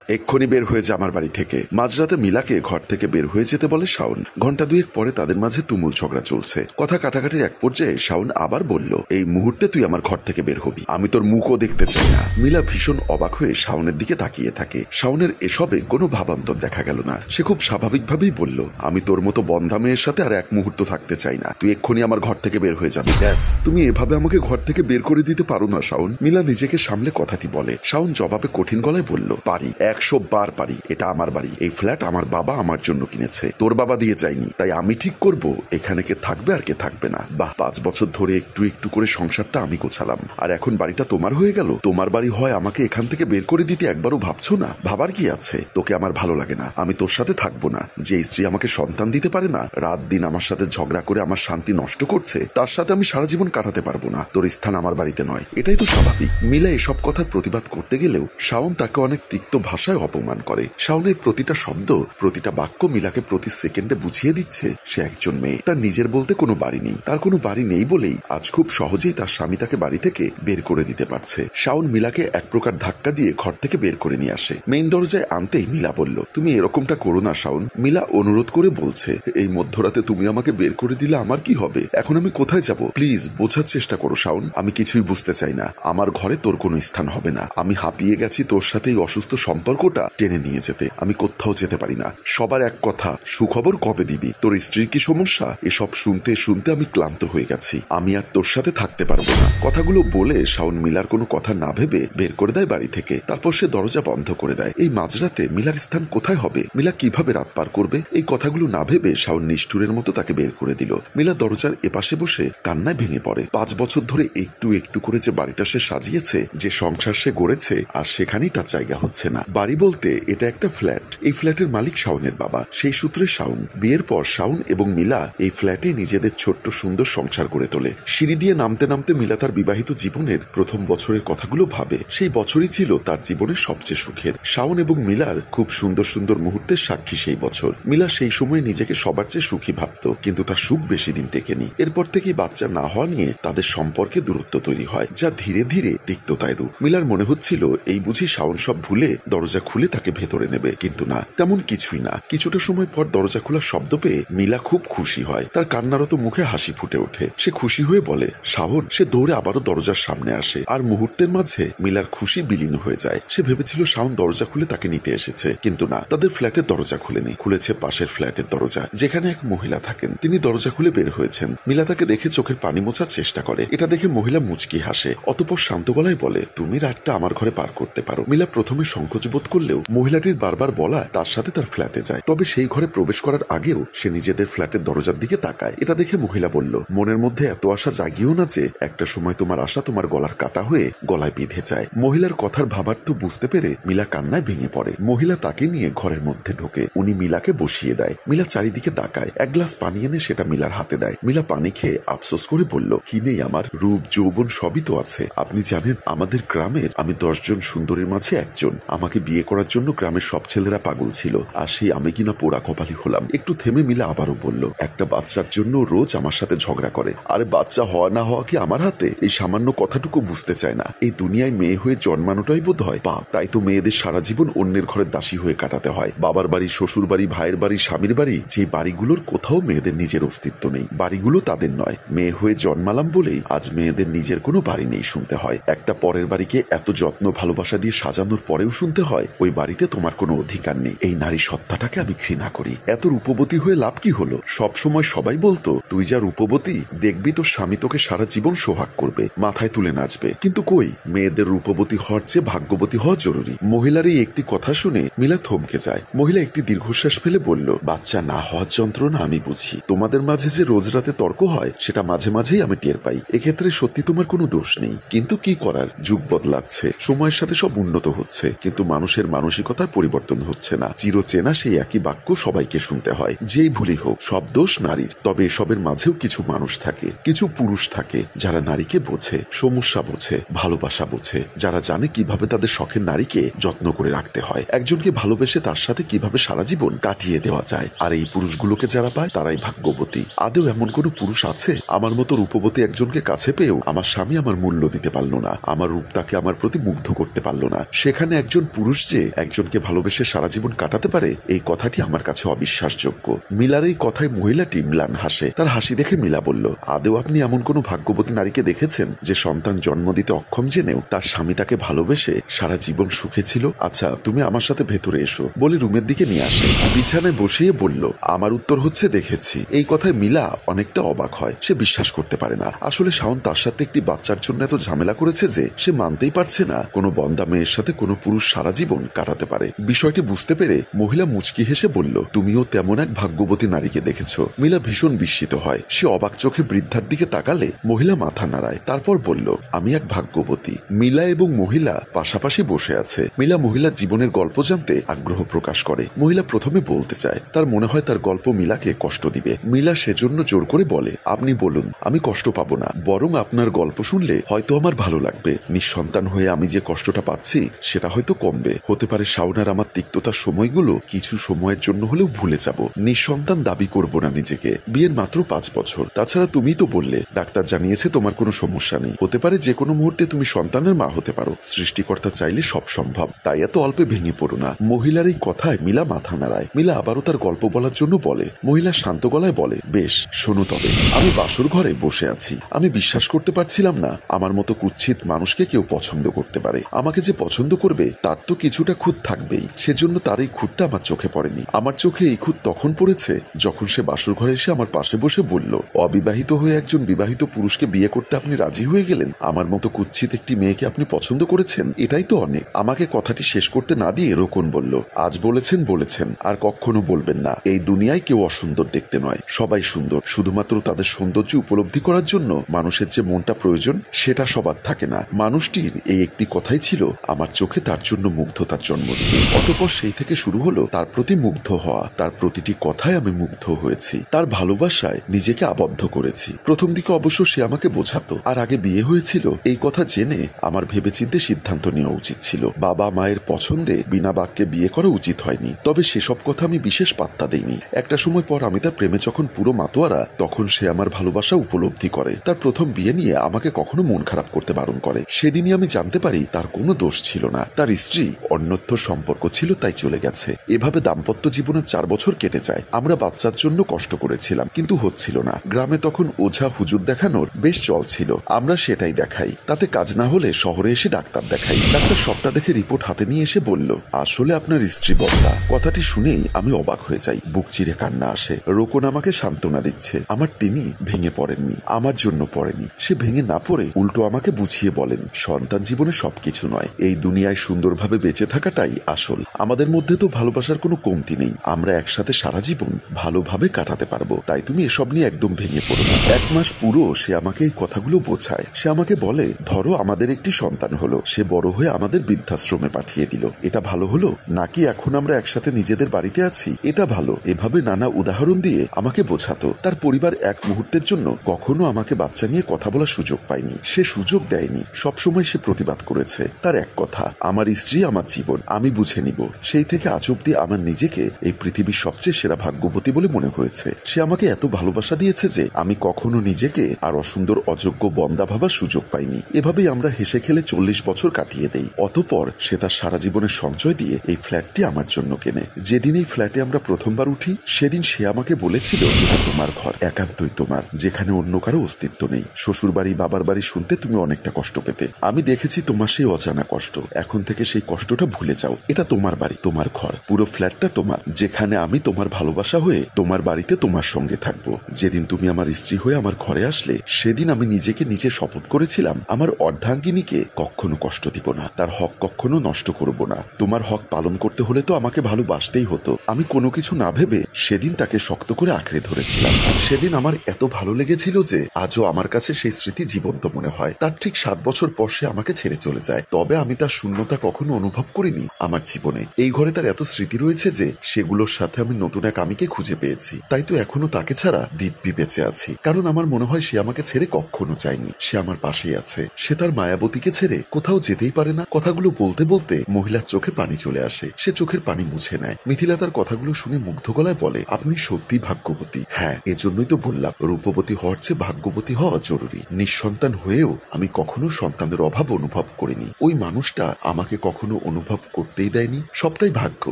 এক্ষুনি বের হয়ে যা আমার বাড়ি থেকে। মাঝরাতে মিলাকে ঘর থেকে বের হয়ে যেতে বলে শাওন। ঘন্টা দুয়েক পরে তাদের মাঝে তুমুল ঝগড়া চলছে। কথা কাটাকাটির এক পর্যায়ে শাওন আবার বলল, এই মুহূর্তে তুই আমার ঘর থেকে বের হবি, আমি তোর মুখও দেখতে চাই না। মিলা ভীষণ অবাক হয়ে শাওনের দিকে তাকিয়ে থাকে। শাওনের এসবে কোনো ভাবান্তর দেখা গেল না। সে খুব স্বাভাবিকভাবেই বলল, আমি তোর মতো বন্ধা মেয়ের সাথে আর এক মুহূর্ত থাকতে চাই না, তুই এক্ষুনি আমার ঘর থেকে বের হয়ে যাবি। ব্যাস, তুমি এভাবে আমাকে ঘর থেকে বের করে দিতে পারো না শাওন। মিলা নিজেকে সামলে কথাটি বলে। শাওন জবাবে কঠিন গলায় বলল, পারি, 100 বার পারি। এটা আমার বাড়ি, এই ফ্ল্যাট আমার বাবা আমার জন্য কিনেছে, তোর বাবা দিয়ে যায়নি। তাই আমি ঠিক করব এখানে কে থাকবে আর কে থাকবে না। বাহ, 5 বছর ধরে একটু একটু করে সংসারটা আমি গোছালাম, আর এখন বাড়িটা তোমার হয়ে গেল। তোমার বাড়ি হয় আমাকে এখান থেকে বের করে দিতে একবারও ভাবছো না? ভাবার কি আছে? তোকে আমার ভালো লাগে না, আমি তোর সাথে থাকবো না। যে স্ত্রী আমাকে সন্তান দিতে পারে না, রাত দিন আমার সাথে ঝগড়া করে আমার শান্তি নষ্ট করছে, তার সাথে আমি সারা জীবন কাটাতে পারবো না। তোর স্থান আমার বাড়িতে নয়, এটাই তো স্বাভাবিক। মিলা এসব কথার প্রতিবাদ করতে গেলেও শাওন তাকে অনেক তিক্ত ভাষায় অপমান করে। শাওনের প্রতিটা শব্দ, প্রতিটা বাক্য মিলাকে প্রতি সেকেন্ডে বুঝিয়ে দিচ্ছে সে একজন মেয়ে, তার নিজের বলতে কোনো বাড়ি নেই। তার কোনো বাড়ি নেই বলেই আজ খুব সহজেই তার স্বামী তাকে বাড়ি থেকে বের করে দিতে পারছে। শাওন মিলাকে এক প্রকার ধাক্কা দিয়ে ঘর থেকে বের করে নিয়ে আসে। মেইন দরজায় আনতেই মিলা বলল, তুমি এরকমটা করো না শাওন। মিলা অনুরোধ করে বলছে, এই মধ্যরাতে তুমি আমাকে বের করে দিলে আমার কি হবে? এখন আমি কোথায় যাব? প্লিজ বোঝার চেষ্টা করো শাওন, আমি কিছুই বুঝতে চাই না। আমার ঘরে তোর কোনো স্থান হবে না। আমি হাঁপিয়ে গেছি তোর সাথে এই অসুস্থ সম্পর্কটা টেনে নিয়ে যেতে। আমি কোথাও যেতে পারি না। সবার এক কথা, সুখবর কবে দিবি? তোর স্ত্রীর কি সমস্যা? এসব শুনতে শুনতে আমি ক্লান্ত হয়ে গেছি। আমি আর তোর সাথে থাকতে পারবো না। কথাগুলো বলে শাওন মিলার কোনো কথা না ভেবে বের করে দেয় বাড়ি থেকে। তারপর সে দরজা বন্ধ করে দেয়। এই মাঝরাতে মিলার স্থান কোথায় হবে? মিলা কিভাবে রাত পার করবে? এই কথাগুলো না ভেবে শাওন নিষ্ঠুরের মতো তাকে বের করে দিল। মিলা দরজার এপাশে বসে কান্নায় ভেঙে পড়ে। 5 বছর ধরে একটু একটু করে যে বাড়িটা সে সাজিয়েছে, যে সংসার সে গড়েছে, আর সেখানেই তার জায়গা হচ্ছে না। বাড়ি বলতে এটা একটা ফ্ল্যাট। এই ফ্ল্যাটের মালিক শাওনের বাবা। সেই সূত্রে শাওন বিয়ের পর শাওন এবং মিলা এই ফ্ল্যাটে নিজেদের ছোট্ট সুন্দর সংসার গড়ে তোলে। সিঁড়ি দিয়ে নামতে নামতে মিলা তার বিবাহিত জীবনের প্রথম বছরের কথাগুলো ভাবে। সেই বছরই ছিল তার জীবনের সবচেয়ে সুখের। শাওন এবং মিলার খুব সুন্দর সুন্দর মুহূর্তের সাক্ষী সেই বছর। মিলা সেই সময় নিজেকে সবার চেয়ে সুখী ভাবত, কিন্তু তার সুখ বেশি দিন টেকেনি। এরপর থেকেই বাচ্চা না হওয়া নিয়ে তাদের সম্পর্কে দূরত্ব তৈরি হয়, যা ধীরে ধীরে তিক্ততায় রূপ। মিলার মনে হচ্ছিল এই বুঝি শাওন সব ভুলে দরজা খুলে তাকে ভেতরে নেবে, কিন্তু না, তেমন কিছুই না। কিছুটা সময় পর দরজা খোলার শব্দ পেয়ে মিলা খুব খুশি হয়। তার কান্নারত মুখে হাসি ফুটে ওঠে। সে খুশি হয়ে বলে শাওন। সে দৌড়ে আবারও দরজার সামনে আসে, আর মুহূর্তের মাঝে মিলার খুশি বিলীন হয়ে যায়। সে ভেবেছিল শাওন দরজা খুলে তাকে নিতে এসেছে, কিন্তু না, তাদের ফ্ল্যাটের দরজা খুলেনি, খুলেছে পাশের ফ্ল্যাটের দরজা, যেখানে এক মহিলা থাকেন। তিনি দরজা খুলে বের হয়েছেন। মিলা তাকে দেখে চোখের পানি মোছার চেষ্টা করে। এটা দেখে মহিলা মুচকি হাসে, অতঃপর শান্ত গলায় বলে, তুমি রাতটা আমার ঘরে পার করতে পারো। মিলা প্রথমে সংকোচ বোধ করলেও মহিলাটির বারবার বলা তার সাথে তার ফ্ল্যাটে যায়। তবে সেই ঘরে প্রবেশ করার আগেও সে নিজেদের ফ্ল্যাটের দরজার দিকে তাকায়। এটা দেখে মহিলা বলল, মনের মধ্যে এত আশা জাগিও না যে একটা সময় তোমার আশা তোমার গলার কাটা হয়ে গলায় বিঁধে যায়। মহিলার কথার ভাবার্থ বুঝতে পেরে মিলা কান্নায় ভেঙে পড়ে। মহিলা তাকে নিয়ে ঘরের মধ্যে ঢোকে। উনি মিলাকে বসিয়ে দেয়। মিলা চারিদিকে তাকায়। এক গ্লাস পানি এনে সেটা মিলার হাতে দেয়। মিলা পানি খেয়ে আফসোস করে বলল, কি নেই আমার? রূপ যৌবন সবই তো আছে। আপনি জানেন আমাদের গ্রামের আমি 10 জন সুন্দরীর মাঝে একজন। আমাকে বিয়ে করার জন্য গ্রামের সব ছেলেরা পাগল ছিল, আর সেই আমি কিনা পোড়া কপালি হলাম। একটু থেমে মিলা আবারও বলল, একটা বাচ্চার জন্য রোজ আমার সাথে ঝগড়া করে। আরে বাচ্চা হওয়া না হওয়া কি আমার হাতে? এই সামান্য কথাটুকু বুঝতে চায় না। এই দুনিয়ায় মেয়ে হয়ে জন্মানোটাই বোধ হয় পাপ। তাই তো মেয়েদের সারা জীবন অন্যের ঘরের দাসী হয়ে কাটাতে হয়। বাবার বাড়ি, শ্বশুর বাড়ি, ভাইয়ের বাড়ি, স্বামীর বাড়ি, যে বাড়িগুলোর কোথাও মেয়েদের নিজের অস্তিত্ব নেই। বাড়িগুলো তাদের নয়। মেয়ে হয়ে জন্মালাম বলেই আজ মেয়েদের নিজের কোনো বাড়ি নেই শুনতে হয়। একটা পরের বাড়িকে এত যত্ন ভালোবাসা দিয়ে সাজানোর পরেও শুনতে হয় ওই বাড়িতে তোমার কোনো অধিকার নেই। এই নারী সত্তাটাকে আমি ঘৃণা করি। এত রূপবতী হয়ে লাভ কি হলো? সব সময় সবাই বলতো, তুই যা রূপবতী, দেখবি তোর স্বামী তোকে সারা জীবন সোহাগ করবে, মাথায় তুলে নাচবে। কিন্তু কই, মেয়েদের রূপবতী হওয়ার চেয়ে ভাগ্যবতী হওয়া জরুরি। মহিলার এই একটি কথা শুনে মিলা থমকে যায়। মহিলা একটি দীর্ঘশ্বাস ফেলে বলল, বাচ্চা না হওয়ার যন্ত্রণা আমি বুঝি। তোমাদের মাঝে যে রোজ রাতে তর্ক হয় সেটা মাঝে মাঝেই আমি টের পাই। এক্ষেত্রে সত্যি তোমার কোনো দোষ নেই, কিন্তু কি করার, যুগ বদলাচ্ছে, সময়ের সাথে সব উন্নত হচ্ছে, কিন্তু মানুষের মানসিকতার পরিবর্তন হচ্ছে না। চিরচেনা সেই একই বাক্য সবাইকে শুনতে হয়, যেই ভুলই হোক সব দোষ নারীর। তবে এসবের মাঝেও কিছু মানুষ থাকে, কিছু পুরুষ থাকে যারা নারীকে বোঝে, সমস্যা বোঝে, ভালোবাসা বোঝে, যারা জানে কিভাবে তাদের শখের নারীকে যত্ন করে রাখতে হয়, একজনকে ভালোবেসে তার সাথে কিভাবে সারা জীবন কাটিয়ে দেওয়া যায়। আর এই পুরুষগুলোকে যারা পায় তারাই ভাগ্যবতী। আদৌ এমন কোন পুরুষ আছে? আমার মতো রূপবতী একজনকে কাছে পেয়েও আমার স্বামী আমার মূল্য দিতে পারলো না, আমার রূপ তাকে আমার প্রতি মুগ্ধ করতে পারলো না। সেখানে একজন পুরুষ মানুষ যে একজনকে ভালোবেসে সারা জীবন কাটাতে পারে এই কথাটি আমার কাছে অবিশ্বাসযোগ্য। মিলার এই কথায় মহিলাটি ম্লান হাসে। তার হাসি দেখে মিলা বলল, আদেও আপনি এমন কোন ভাগ্যবতী নারীকে দেখেছেন যে সন্তান জন্ম দিতে অক্ষম জেনেও তার স্বামী তাকে ভালোবেসে সারা জীবন সুখে ছিল? আচ্ছা, তুমি আমার সাথে ভেতরে এসো বলে রুমের দিকে নিয়ে আসে। বিছানায় বসিয়ে বলল, আমার উত্তর হচ্ছে দেখেছি। এই কথায় মিলা অনেকটা অবাক হয়। সে বিশ্বাস করতে পারে না। আসলে শাওন তার সাথে একটি বাচ্চার জন্য এত ঝামেলা করেছে যে সে মানতেই পারছে না কোনো বন্দা মেয়ের সাথে কোনো পুরুষ সারা জীবন কাটাতে পারে। বিষয়টি বুঝতে পেরে মহিলা মুচকি হেসে বলল, তুমিও তেমন এক ভাগ্যবতী নারীকে দেখেছ। মিলা ভীষণ বিস্মিত হয়। সে অবাক চোখে বৃদ্ধার দিকে তাকালে মহিলা মাথা নাড়ায়, তারপর বলল, আমি এক ভাগ্যবতী। মিলা এবং মহিলা পাশাপাশি বসে আছে। মিলা মহিলার জীবনের গল্প জানতে আগ্রহ প্রকাশ করে। মহিলা প্রথমে বলতে চায়, তার মনে হয় তার গল্প মিলাকে কষ্ট দিবে। মিলা সেজন্য জোর করে বলে, আপনি বলুন, আমি কষ্ট পাবো না, বরং আপনার গল্প শুনলে হয়তো আমার ভালো লাগবে। নিঃসন্তান হয়ে আমি যে কষ্টটা পাচ্ছি সেটা হয়তো কমবে। হতে পারে শাওন আর আমার তিক্ততার সময়গুলো কিছু সময়ের জন্য হলেও ভুলে যাব। নিঃসন্তান দাবি করব না নিজেকে। বিয়ের মাত্র 5 বছর। তাছাড়া তুমি তো বললে ডাক্তার জানিয়েছে তোমার কোনো সমস্যা নেই। হতে পারে যে কোনো মুহূর্তে তুমি সন্তানের মা হতে পারো। সৃষ্টিকর্তা চাইলে সব সম্ভব। তাই এত অল্পে ভেঙে পড়ো না। মহিলার এই কথায় মিলা মাথা নাড়ায়। মিলা আবারও তার গল্প বলার জন্য বলে। মহিলা শান্ত গলায় বলে, বেশ, শোনো তবে। আমি বাসর ঘরে বসে আছি। আমি বিশ্বাস করতে পারছিলাম না আমার মতো কুৎসিত মানুষকে কেউ পছন্দ করতে পারে। আমাকে যে পছন্দ করবে তার তো কিছুটা খুঁত থাকবেই। সেজন্য তার এই খুঁতটা আমার চোখে পড়েনি। আমার চোখে এই খুঁত তখন পড়েছে যখন সে বাসর ঘরে এসে আমার পাশে বসে বলল, অবিবাহিত হয়ে একজন বিবাহিত পুরুষকে বিয়ে করতে আপনি রাজি হয়ে গেলেন। আমার মতো কুৎসিত একটি মেয়েকে আপনি পছন্দ করেছেন, এটাই তো অনেক। আমাকে কথাটি শেষ করতে না দিয়ে রোকন বলল, আজ বলেছেন বলেছেন, আর কখনো বলবেন না। এই দুনিয়ায় কেউ অসুন্দর দেখতে নয়, সবাই সুন্দর। শুধুমাত্র তাদের সৌন্দর্য উপলব্ধি করার জন্য মানুষের যে মনটা প্রয়োজন সেটা সবার থাকে না। মানুষটির এই একটি কথাই ছিল আমার চোখে তার জন্য মুগ্ধতার জন্ম দিয়ে। অতঃপর সেই থেকে শুরু হলো তার প্রতি মুগ্ধ হওয়া। তার প্রতিটি কথায় আমি মুগ্ধ হয়েছি। তার ভালোবাসায় নিজেকে আবদ্ধ করেছি। প্রথম দিকে অবশ্য সে আমাকে বোঝাতো, আর আগে বিয়ে হয়েছিল এই কথা জেনে আমার ভেবেচিন্তে সিদ্ধান্ত নেওয়া উচিত ছিল। বাবা মায়ের পছন্দে বিনা বাক্যে বিয়ে করা উচিত হয়নি। তবে সেসব কথা আমি বিশেষ পাত্তা দেইনি। একটা সময় পর আমি তার প্রেমে যখন পুরো মাতোয়ারা, তখন সে আমার ভালোবাসা উপলব্ধি করে। তার প্রথম বিয়ে নিয়ে আমাকে কখনো মন খারাপ করতে বারণ করে। সেদিনই আমি জানতে পারি তার কোনো দোষ ছিল না। তার স্ত্রী অন্যত্র সম্পর্ক ছিল, তাই চলে গেছে। এভাবে দাম্পত্য জীবনের 4 বছর কেটে যায়। আমরা বাচ্চার জন্য কষ্ট করেছিলাম, কিন্তু হচ্ছিল না। গ্রামে তখন ওঝা হুজুর দেখানোর বেশ চল ছিল। আমরা সেটাই দেখাই। তাতে কাজ না হলে শহরে এসে ডাক্তার দেখাই। ডাক্তার সবটা দেখে রিপোর্ট হাতে নিয়ে এসে বলল, আসলে আপনার স্ত্রী বদ্দা। কথাটি শুনেই আমি অবাক হয়ে যাই। বুক চিরে কান্না আসে। রোকন আমাকে সান্ত্বনা দিচ্ছে। আমার তিনি ভেঙে পড়েননি, আমার জন্য পড়েনি। সে ভেঙে না পড়ে উল্টো আমাকে বুঝিয়ে বলেন, সন্তান জীবনে সবকিছু নয়। এই দুনিয়ায় সুন্দরভাবে বেঁচে থাকাটাই আসল। আমাদের মধ্যে তো ভালোবাসার কোনো কমতি নেই। আমরা একসাথে সারা জীবন ভালোভাবে কাটাতে পারবো। তাই তুমি এসব নিয়ে একদম ভেঙে পড়ো না। 1 মাস পুরো সে আমাকে এই কথাগুলো বোঝায়। সে আমাকে বলে, ধরো আমাদের একটি সন্তান হলো, সে বড় হয়ে আমাদের বৃদ্ধাশ্রমে পাঠিয়ে দিল। এটা ভালো হলো নাকি এখন আমরা একসাথে নিজেদের বাড়িতে আছি এটা ভালো? এভাবে নানা উদাহরণ দিয়ে আমাকে বোঝাতো। তার পরিবার এক মুহূর্তের জন্য কখনো আমাকে বাচ্চা নিয়ে কথা বলার সুযোগ পায়নি। সে সুযোগ দেয়নি। সবসময় সে প্রতিবাদ করেছে। তার এক কথা, আমার স্ত্রী আমার জীবন, আমি বুঝে নিব। সেই থেকে আজ অব্দি আমার নিজেকে এই পৃথিবীর সবচেয়ে সেরা ভাগ্যবতী বলে মনে হয়েছে। সে আমাকে এত ভালোবাসা দিয়েছে যে আমি কখনো নিজেকে আর অসুন্দর অযোগ্য বন্দা ভাবার সুযোগ পাইনি। এভাবেই আমরা হেসে খেলে 40 বছর কাটিয়ে দেই। অতঃপর সে তার সারা জীবনের সঞ্চয় দিয়ে এই ফ্ল্যাটটি আমার জন্য কেনে। যেদিন এই ফ্ল্যাটে আমরা প্রথমবার উঠি সেদিন সে আমাকে বলেছিল, এটা তোমার ঘর, একান্তই তোমার, যেখানে অন্য কারো অস্তিত্ব নেই। শ্বশুর বাড়ি বাবার বাড়ি শুনতে তুমি অনেকটা কষ্ট পেতে। আমি দেখেছি তোমার সেই অজানা কষ্ট। এখন থেকে সেই কষ্টটা ভুলে যাও। এটা তোমার বাড়ি, তোমার ঘর, পুরো ফ্ল্যাটটা তোমার, যেখানে আমি তোমার ভালোবাসা হয়ে তোমার বাড়িতে তোমার সঙ্গে থাকবো। যেদিন তুমি আমার স্ত্রী হয়ে আমার ঘরে আসলে সেদিন আমি নিজেকে নিজে শপথ করেছিলাম আমার অর্ধাঙ্গিনীকে কখনো কষ্ট দিব না, তার হক কখনো নষ্ট করব না। তোমার হক পালন করতে হলে তো আমাকে ভালোবাসতেই হতো। আমি কোনো কিছু না ভেবে সেদিন তাকে শক্ত করে আঁকড়ে ধরেছিলাম। সেদিন আমার এত ভালো লেগেছিল যে আজও আমার কাছে সেই স্মৃতি জীবন্ত মনে হয়। তার ঠিক 7 বছর পর সে আমাকে ছেড়ে চলে যায়। তবে আমি তার শূন্যতা কখনো অনুভব করিনি আমার জীবনে। এই ঘরে তার এত স্মৃতি রয়েছে যে সেগুলোর সাথে আমি নতুন এক আমিকে খুঁজে পেয়েছি। তাই তো এখনো তাকে ছাড়া দিব্যি বেঁচে আছি। কারণ আমার মনে হয় সে আমাকে ছেড়ে কখনো যায়নি। সে আমার পাশেই আছে। সে তার মায়াবতীকে ছেড়ে কোথাও যেতেই পারে না। কথাগুলো বলতে বলতে মহিলার চোখে পানি চলে আসে। সে চোখের পানি মুছে নেয়। মিথিলা তার কথাগুলো শুনে মুগ্ধ গলায় বলে, আপনি সত্যি ভাগ্যবতী। হ্যাঁ, এজন্যই তো বললাম রূপবতী হওয়ার চেয়ে ভাগ্যবতী হওয়া জরুরি। নিঃসন্তান হয়েও আমি কখনো সন্তানের অভাব অনুভব করিনি। ওই মানুষটা আমাকে কখনো অনুভব করতেই দেয়নি। সবটাই ভাগ্য।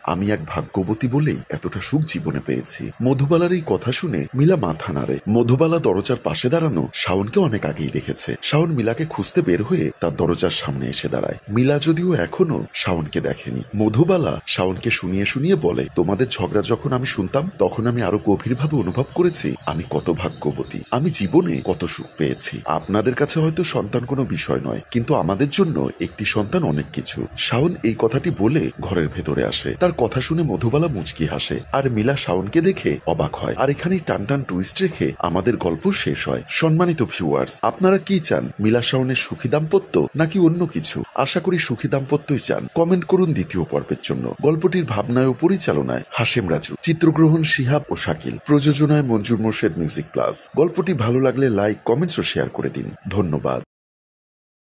আমি এক ভাগ্যবতী বলেই এতটা সুখ জীবনে পেয়েছি। মধুবালার এই কথা শুনে মিলা মাথা নাড়ে। মধুবালা দরজার পাশে দাঁড়ানো শাওনকে অনেক আগেই দেখেছে। শাওন মিলাকে খুঁজতে বের হয়ে তার দরজার সামনে এসে দাঁড়ায়। মিলা যদিও এখনো শাওনকে দেখেনি। মধুবালা শাওনকে শুনিয়ে শুনিয়ে বলে, তোমাদের ঝগড়া যখন আমি শুনতাম তখন আমি আরো গভীরভাবে অনুভব করেছি আমি কত ভাগ্যবতী, আমি জীবনে কত সুখ পেয়েছি। আপনাদের কাছে হয়তো সন্তান কোনো বিষয় নয়, কিন্তু আমাদের জন্য একটি সন্তান অনেক কিছু। শাওন এই কথাটি বলে ঘরের ভেতরে আসে। তার কথা শুনে মধুবালা মুচকি হাসে, আর মিলা শাওনকে দেখে অবাক হয়। আর এখানেই টানটান টুইস্ট রেখে আমাদের গল্প শেষ হয়। সম্মানিত ভিউয়ার্স, আপনারা কি চান? মিলা শাওনের সুখী দাম্পত্য নাকি অন্য কিছু? আশা করি সুখী দাম্পত্যই চান। কমেন্ট করুন দ্বিতীয় পর্বের জন্য। গল্পটির ভাবনায় ও পরিচালনায় হাশেম রাজু, চিত্রগ্রহণ শিহাব ও শাকিল, প্রযোজনায় মঞ্জুর মোর্শেদ মিউজিক প্লাস। গল্পটি ভালো লাগলে লাইক, কমেন্টস ও শেয়ার করে দিন। ধন্যবাদ।